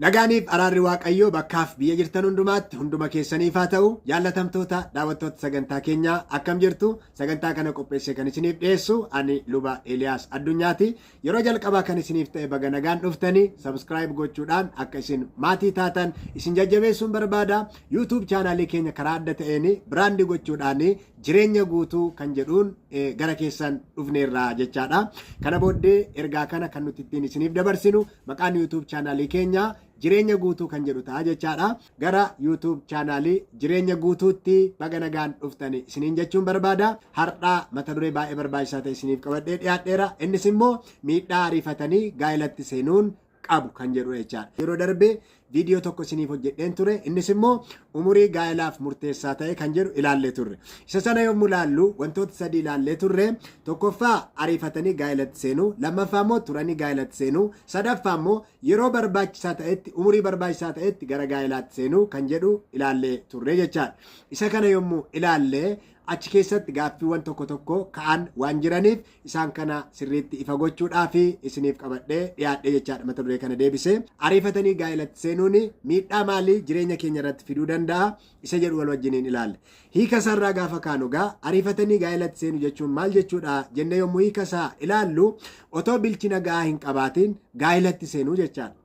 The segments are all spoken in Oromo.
Nagaaniif araarri Waaqayyoo bakkaaf biyya jirtan hundumaatti hunduma keessaniif haa ta'u. Jaallatamtoota daawwattoota sagantaa keenyaa akkam jirtu? Sagantaa kana qopheessee kan isiniif dhiyeessu ani Luba Eliyaas Addunyaati. Yeroo jalqabaa kan isiniif ta'e baga nagaan dhuftanii subscribe gochuudhaan akka isin maatii taatan isin jajjabeessuun barbaada. YouTube chaanaalii keenya karaa adda ta'een biraandii gochuudhaan jireenya guutuu kan jedhuun gara keessan dhufneerra jechaadha. Kana booddee ergaa kana kan nuti ittiin isiniif dabarsinu maqaan YouTube chaanaalii keenya jireenya guutuu kan jedhu ta'a jechaadha. Gara YouTube chaanaalii jireenya guutuutti baga nagaan dhuftanii isiniin jechuun barbaada. Har'aa mata duree baay'ee barbaachisaa ta'e isiniif qabadhee dhiyaadheera. Innis immoo miidhaa ariifatanii gaa'elatti seenuun qabu kan jedhu jechaadha. Yeroo darbee viidiyoo tokko isiniif hojjedheen ture. Innis immoo umurii gaa'elaaf murteessaa ta'e kan jedhu ilaallee turre. Isa sana yommuu ilaallu wantoota sadii ilaallee turre. Tokkoffaa ariifatanii gaa'elatti seenuu, lammaffaa immoo turanii gaa'elatti seenuu, sadaffaa immoo yeroo barbaachisaa ta'etti umurii barbaachisaa ta'etti gara gaa'elaatti seenuu kan jedhu ilaallee turre jechaadha. Isa kana yommuu ilaallee achi keessatti gaaffiiwwan tokko tokko ka'an waan jiraniif isaan kana sirriitti ifa gochuudhaaf isiniif qabadhee dhiyaadhe jechaadha. Mata duree kana deebisee ariifatanii gaa'elatti seenuun miidhaa maalii jireenya keenya irratti fiduu danda'a isa jedhu wal wajjiniin ilaalle. Hiika isaarraa gaafa kaanu egaa ariifatanii gaa'elatti seenuu jechuun maal jechuudha jennee yommuu hiika isaa ilaallu otoo bilchina gahaa hin qabaatiin gaa'elatti seenuu jechaadha.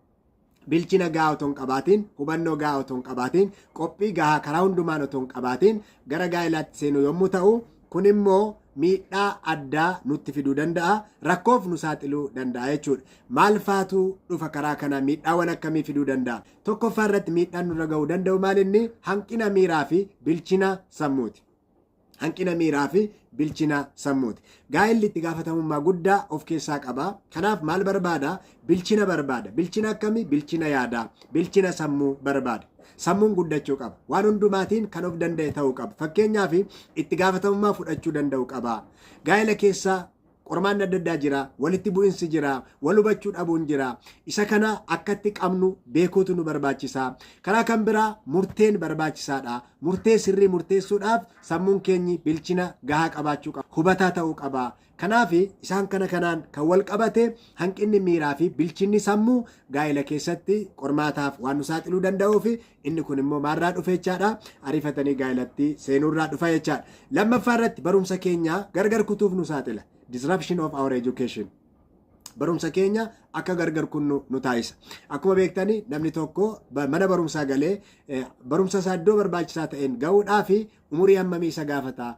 Bilchina gahaa otoo hin qabaatiin, hubannoo gahaa otoo hin qabaatiin, qophii gahaa karaa hundumaan otoo hin qabaatiin gara gaa'elaatti seenuu yommuu ta'u, kun immoo miidhaa addaa nutti fiduu danda'a, rakkoof nu saaxiluu danda'a jechuudha. Maal faatu dhufa karaa kana miidhaawwan akkamii fiduu danda'a? Tokkoffaa irratti miidhaan nurra ga'uu danda'u maal inni? Hanqina miiraa fi bilchina sammuuti. Hanqina miiraa fi bilchina sammuuti. Gaa'elli itti gaafatamummaa guddaa of keessaa qaba. Kanaaf maal barbaada? Bilchina barbaada. Bilchina akkamii? Bilchina yaadaa, bilchina sammuu barbaada. Sammuun guddachuu qaba. Waan hundumaatiin kan of danda'e ta'uu qaba. Fakkeenyaaf itti gaafatamummaa fudhachuu danda'u qaba. Gaa'ela keessa qormaan adda addaa jira, walitti bu'insi jira, wal hubachuu dhabuun jira. Isa kana akkatti qabnu beekuutu nu barbaachisa. Karaa kan biraa murteen barbaachisaadha. Murtee sirrii murteessuudhaaf sammuun keenyi bilchina gahaa qabaachuu qaba. Hubataa ta'uu qaba. Kanaaf isaan kanaan kan wal qabate hanqinni miiraa fi bilchinni sammuu gaa'ela keessatti qormaataaf waan nu saaxiluu danda'uuf inni kun immoo maalirraa dhufe jechaadha? Ariifatanii gaa'elatti seenuurraa dhufa jechaadha. Lammaffaa irratti barumsa keenya gargar kutuuf nu saaxila. Disruption of our education. Barumsa keenya akka gargar kunnu nu taasisa. Akkuma beektanii namni tokko mana barumsaa galee barumsa isaa iddoo barbaachisaa ta'een ga'uudhaaf umurii hammamii isa gaafata?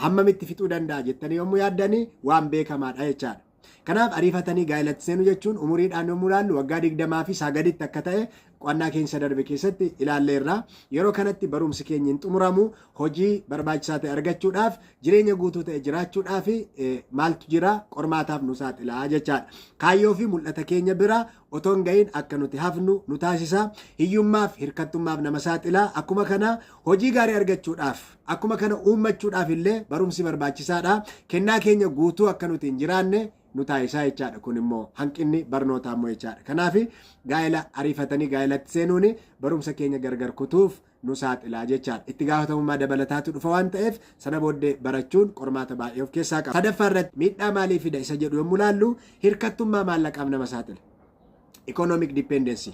Hammamitti fixuu danda'a jettanii yommuu yaaddanii waan beekamaadha jechaadha. Kanaaf ariifatanii gaa'elatti seenuu jechuun umuriidhaan yommuu ilaallu waggaa 20 fi isaa gaditti akka ta'e qo'annaa keenya darbe keessatti ilaalleerra. Yeroo kanatti barumsi keenya hin xumuramu, hojii barbaachisaa ta'e argachuudhaaf, jireenya guutuu ta'e jiraachuudhaaf maaltu jira? Qormaataaf nu saaxila jechaadha. Kaayyoo fi mul'ata keenya bira otoo hin ga'iin akka nuti hafnu nu taasisa. Hiyyummaaf, hirkattummaaf nama saaxila. Akkuma kana hojii gaarii argachuudhaaf, akkuma kana uummachuudhaaf illee barumsi barbaachisaadha. Kennaa keenya guutuu akka nuti hin jiraanne nu taasisaa jechaadha. Kun immoo hanqinni barnootaa immoo jechaadha. Kanaaf gaa'ela ariifatanii gaa'elatti seenuun barumsa keenya gargar kutuuf nu saaxilaa jechaadha. Itti gaafatamummaa dabalataatu dhufa waan ta'eef sana booddee barachuun qormaata baay'ee of keessaa qaba. Sadaffaa irratti miidhaa maalii fida isa jedhu yommuu ilaallu hirkattummaa maallaqaaf nama saaxila. Economic dependency.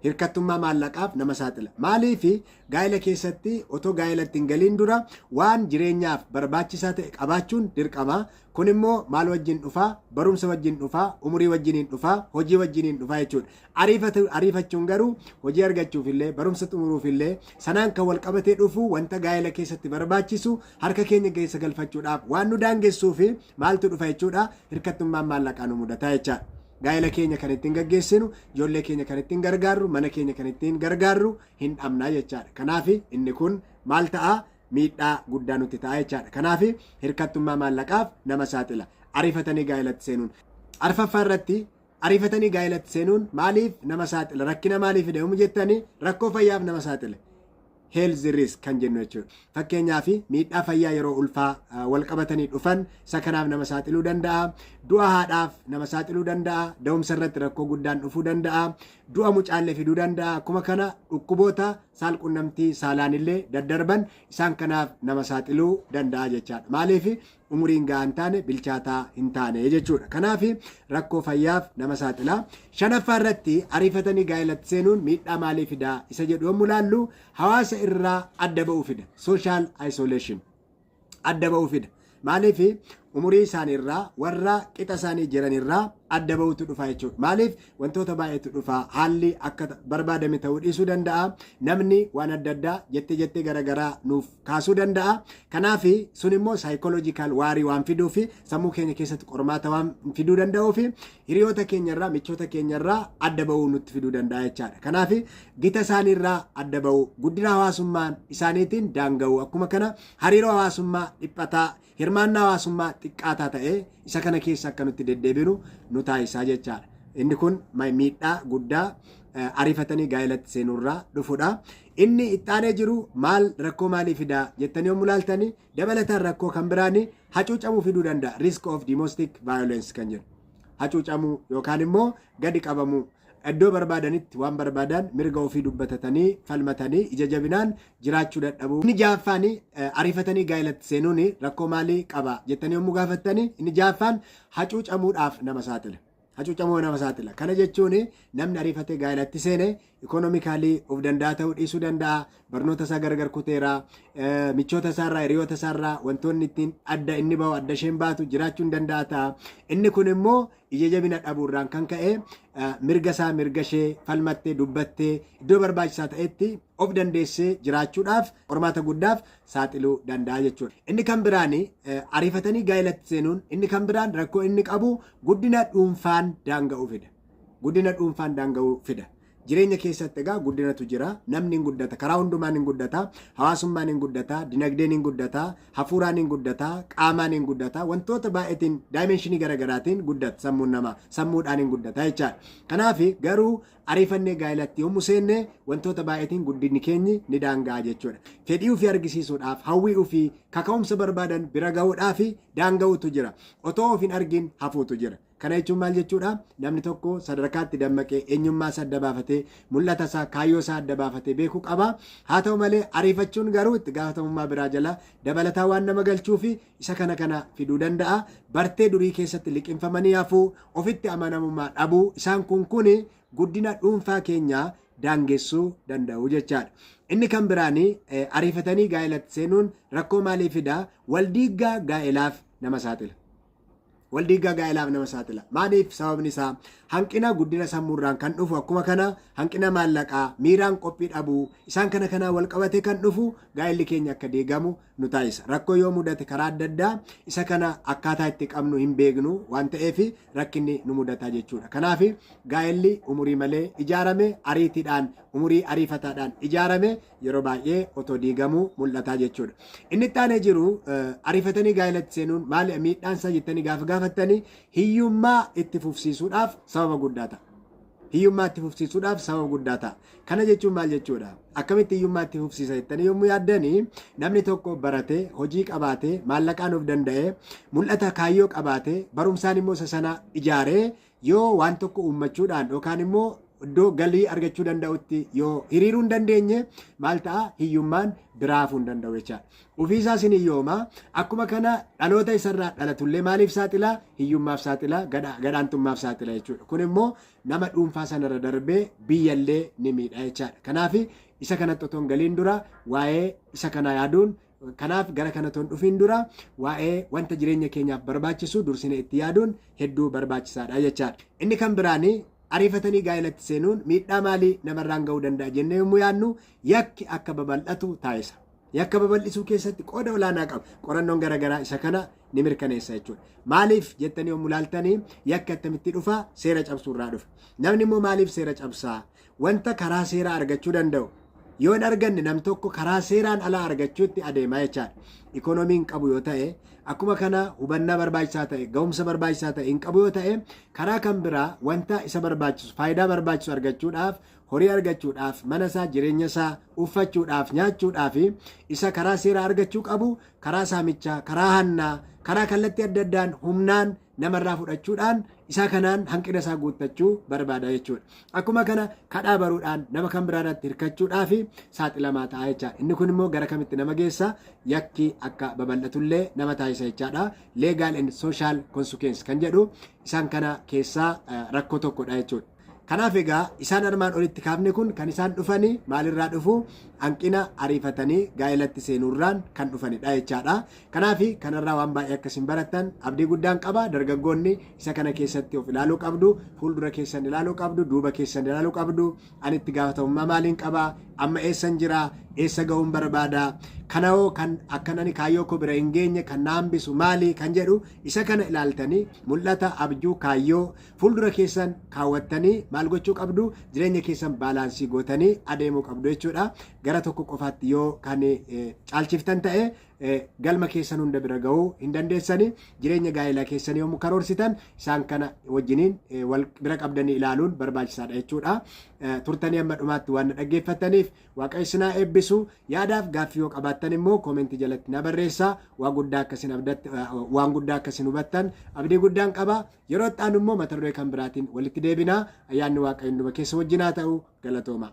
Hirkattummaa maallaqaaf nama saaxila. Maaliif gaa'ela keessatti otoo gaa'elatti hin galiin dura waan jireenyaaf barbaachisaa ta'e qabaachuun dirqama. Kun immoo maal wajjin dhufaa? Barumsa wajjin dhufaa, umurii wajjiniin dhufaa, hojii wajjiniin dhufaa jechuudha. Ariifachuun garuu hojii argachuuf illee, barumsa xumuruuf illee sanaan kan wal qabatee dhufu wanta gaa'ela keessatti barbaachisu harka keenya keessa galfachuudhaaf waan nu daangessuuf maaltu dhufa jechuudha? Hirkattummaan maallaqaa nu mudataa jechaadha. Gaa'ela keenya kan ittiin gaggeessinu, ijoollee keenya kan ittiin gargaarru, mana keenya kan ittiin gargaarru hin dhabnaa jechaadha. Kanaaf inni kun maal ta'a? Miidhaa guddaa nutti ta'a jechaadha. Kanaaf hirkattummaa maallaqaaf nama saaxila. Ariifatanii gaa'elatti seenuun. Arfaffaa irratti ariifatanii gaa'elatti seenuun maaliif nama saaxila? Rakkina maaliif fida yommuu jettanii rakkoo fayyaaf nama saaxila. Health risk kan jennu jechuudha. Fakkeenyaaf miidhaa fayyaa yeroo ulfaa wal qabatanii dhufan isa kanaaf nama saaxiluu danda'a. Du'a haadhaaf nama saaxiluu danda'a. Da'umsa irratti rakkoo guddaan dhufuu danda'a. du'a mucaallee fiduu danda'a. Akkuma kana dhukkuboota saalqunnamtii saalaan illee daddarban isaan kanaaf nama saaxiluu danda'a jechaadha. Maaliif umuriin gahaa hin taane bilchaataa hin taane jechuudha. Kanaaf rakkoo fayyaaf nama saaxilaa. Shanaffaa irratti ariifatanii gaa'elatti seenuun miidhaa maalii fidaa isa jedhu yommuu ilaallu hawaasa irraa adda ba'uu fida. Social isolation adda ba'uu fida. Maaliif umurii isaaniirraa warra qixa isaanii jiranirraa adda ba'uutu dhufa jechuudha. Maaliif wantoota baay'eetu dhufa. Haalli akka barbaadame ta'uu dhiisuu danda'a. Namni waan adda addaa jettee garaagaraa nuuf kaasuu danda'a. Kanaaf sun immoo saayikooloojikaal waarii waan fiduu fi sammuu keenya keessatti qormaata waan fiduu danda'uu fi hiriyoota keenyarraa michoota keenyarraa adda ba'uu nutti fiduu danda'a jechaadha. Kanaaf gita isaaniirraa adda ba'uu guddina hawaasummaan isaaniitiin daanga'uu akkuma kana hariiroo hawaasummaa dhiphataa hirmaannaa hawaasummaa xiqqaataa ta'ee isa kana keessa akka nutti deddeebinu nu taasisaa jechaadha. Inni kun miidhaa guddaa ariifatanii gaa'elatti seenuurraa dhufudha. Inni ittaanee jiru maal rakkoo maalii fidaa jettanii yommuu ilaaltanii dabalataan rakkoo kan biraan hacuucamuu fiduu danda'a. Risk of domestic violence kan jedhu hacuucamuu yookaan immoo gadi qabamuu. Iddoo barbaadanitti waan barbaadan mirga ofii dubbatatanii falmatanii ija jabinaan jiraachuu dadhabuu. Inni jaaffaan ariifatanii gaa'elatti seenuun rakkoo maalii qaba jettanii yommuu gaafattanii inni jaaffaan hacuucamuudhaaf nama saaxila. Hacuucamuu nama saaxila. Kana jechuun namni ariifatee gaa'elatti seene ikonomikaalii of danda'a ta'uu dhiisuu danda'a. Barnoota isaa gargar kuteera. Michoota isaarraa hiriyoota isaarraa wantoonni ittiin adda inni bahu adda isheen baatu jiraachuu hin danda'a ta'a. Inni kun immoo ija jabina dhabuurraan kan ka'e mirga isaa mirga ishee falmattee dubbattee iddoo barbaachisaa ta'etti of dandeessee jiraachuudhaaf qormaata guddaaf saaxiluu danda'a jechuudha. Inni kan biraan ariifatanii gaa'elatti seenuun inni kan biraan rakkoo inni qabu guddina dhuunfaan daanga'uu fida. Guddina dhuunfaan daanga'uu fida. Jireenya keessatti egaa guddinatu jira. Namni hin guddata. Karaa hundumaan hin guddata. Hawaasummaan hin guddata. Dinagdeen hin guddata. Hafuuraan hin guddata. Qaamaan hin guddata. Wantoota baay'eetiin daayimenshinii garaagaraatiin guddata sammuun namaa. Sammuudhaan hin guddata jechaadha. Kanaaf garuu ariifannee gaa'elatti yommuu seenne wantoota baay'eetiin guddinni keenyi ni daanga'a jechuudha. Fedhii ofii argisiisuudhaaf, hawwii ofii, kaka'umsa barbaadan bira ga'uudhaaf daanga'uutu jira. Otoo of hin argin hafuutu jira. Kana jechuun maal jechuudha? Namni tokko sadarkaatti dammaqee eenyummaa isaa adda baafatee mul'ata isaa kaayyoo isaa adda baafatee beekuu qaba. Haa ta'u malee ariifachuun garuu itti gaafatamummaa biraa jala dabalataa waan nama galchuu fi isa kana fiduu danda'a. Bartee durii keessatti liqinfamanii hafuu, ofitti amanamummaa dhabuu isaan kun guddina dhuunfaa keenyaa daangessuu danda'u jechaadha. Inni kan biraan ariifatanii gaa'elatti seenuun rakkoo maalii fidaa? Waldiiggaa gaa'elaaf nama saaxila. Waldiiggaa gaa'elaaf nama saaxila. Maaliif? Sababni isaa hanqina guddina sammuurraan kan dhufu akkuma kana hanqina maallaqaa miiraan qophii dhabuu isaan kana wal qabatee kan dhufu gaa'elli keenya akka deegamu nu taasisa. Rakkoo yoo mudate karaa adda addaa isa kana akkaataa itti qabnu hin beeknu waan ta'eef rakkinni nu mudata jechuudha. Kanaaf gaa'elli umurii malee ijaarame ariitiidhaan umurii ariifataadhaan ijaarame yeroo baay'ee otoo diigamuu mul'ata jechuudha. Inni itti aanee jiru ariifatanii gaa'elatti seenuun maali miidhaan isaa jettanii gaafattanii hiyyummaa itti fufsiisuudhaaf sababa guddaa ta'a. Hiyyummaa itti fufsiisuudhaaf sababa guddaa ta'a. Kana jechuun maal jechuudha? Akkamitti hiyyummaa itti fufsiisa jettanii yommuu yaaddanii namni tokko baratee hojii qabaatee maallaqaan of danda'ee mul'ata kaayyoo qabaatee barumsaan immoo isa sana ijaaree yoo waan tokko uummachuudhaan yookaan immoo iddoo galii argachuu danda'utti yoo hiriiruu hin dandeenye maal ta'a? Hiyyummaan biraafuu hin danda'u jechaadha. Ofiisaas hin hiyyooma. Akkuma kana dhaloota isarraa dhalatullee maaliif saaxilaa? Hiyyummaaf saaxilaa, gadhaantummaaf saaxilaa jechuudha. Kun immoo nama dhuunfaa sanarra darbee biyyallee ni miidha jechaadha. Kanaaf isa kanatti otoo hin galiin dura waa'ee isa kana yaaduun kanaaf gara kanatti dhufiin dura waa'ee wanta jireenya keenyaaf barbaachisu dursine itti yaaduun hedduu barbaachisaadha jechaadha. Inni kan biraanii ariifatanii gaa'elatti seenuun miidhaa maalii namarraan ga'uu danda'a jennee yommuu yaadnu yakki akka babal'atu taasisa. Yakka babal'isuu keessatti qooda olaanaa qaba. Qorannoon garaagaraa isa kana ni mirkaneessa jechuudha. Maaliif jettanii yommuu ilaaltanii yakka attamitti dhufa? Seera cabsuurraa dhufa. Namni immoo maaliif seera cabsaa? Wanta karaa seeraa argachuu danda'u yoo hin arganne nam tokko karaa seeraan alaa argachuutti adeemaa jechaadha. Ikoonomiin qabu yoo ta'e akkuma kana hubannaa barbaachisaa ta'e ga'umsa barbaachisaa ta'e hin qabu yoo ta'e karaa kan biraa wanta isa barbaachisu faayidaa barbaachisu argachuudhaaf horii argachuudhaaf mana isaa jireenya isaa uffachuudhaaf nyaachuudhaaf isa karaa seeraa argachuu qabu karaa saamichaa karaa hannaa karaa kallattii adda addaan humnaan namarraa fudhachuudhaan isaa kanaan hanqina isaa guuttachuu barbaada jechuudha. Akkuma kana kadhaa baruudhaan nama kan biraatti hirkachuudhaa fi saaxilamaa ta'a jechaadha. Inni kun immoo gara kamitti nama geessa? Yakki akka babal'atullee nama taasisa jechaadha. Legal and social consequence kan jedhu isaan kana keessaa rakkoo tokkodha jechuudha. Kanaaf egaa isaan armaan olitti kaafne kun kan isaan dhufanii maalirraa dhufu? Hanqina ariifatanii gaa'elatti seenuurraan kan dhufanidha jechaadha. Kanaaf kanarraa waan baay'ee akkasiin baratan abdii guddaan qaba. Dargaggoonni isa kana keessatti of ilaaluu qabdu, fuuldura keessan ilaaluu qabdu, duuba keessan ilaaluu qabdu. Ani itti gaafatamummaa maaliin qaba? Amma eessan jira? Eessa ga'uun barbaada? Kanawoo kan akkanani kaayyoo koo bira hin geenye kan na hambisu maali kan jedhu isa kana ilaaltanii mul'ata abjuu kaayyoo fuuldura keessan kaawwattanii maal gochuu qabdu? Jireenya keessan baalaansii gootanii adeemuu qabdu jechuudha. Gara tokko qofaatti yoo kan caalchiftan ta'e galma keessan hunda bira ga'uu hin dandeessanii. Jireenya gaa'elaa keessanii yommuu karoorsitan isaan kana wajjiniin wal bira qabdanii ilaaluun barbaachisaadha jechuudha. Turtanii amma dhumaatti waan dhaggeeffataniif Waaqayyo isin haa eebbisu. Yaadaaf gaaffii yoo qabaattan immoo koomentii jalatti na barreessaa. Waan guddaa akkasiin hubattan abdii guddaan qaba. Yeroo itti aanu immoo mata duree kan biraatiin walitti deebinaa. Ayyaanni Waaqayyo hunduma keessa wajjin haa ta'u. Galatooma.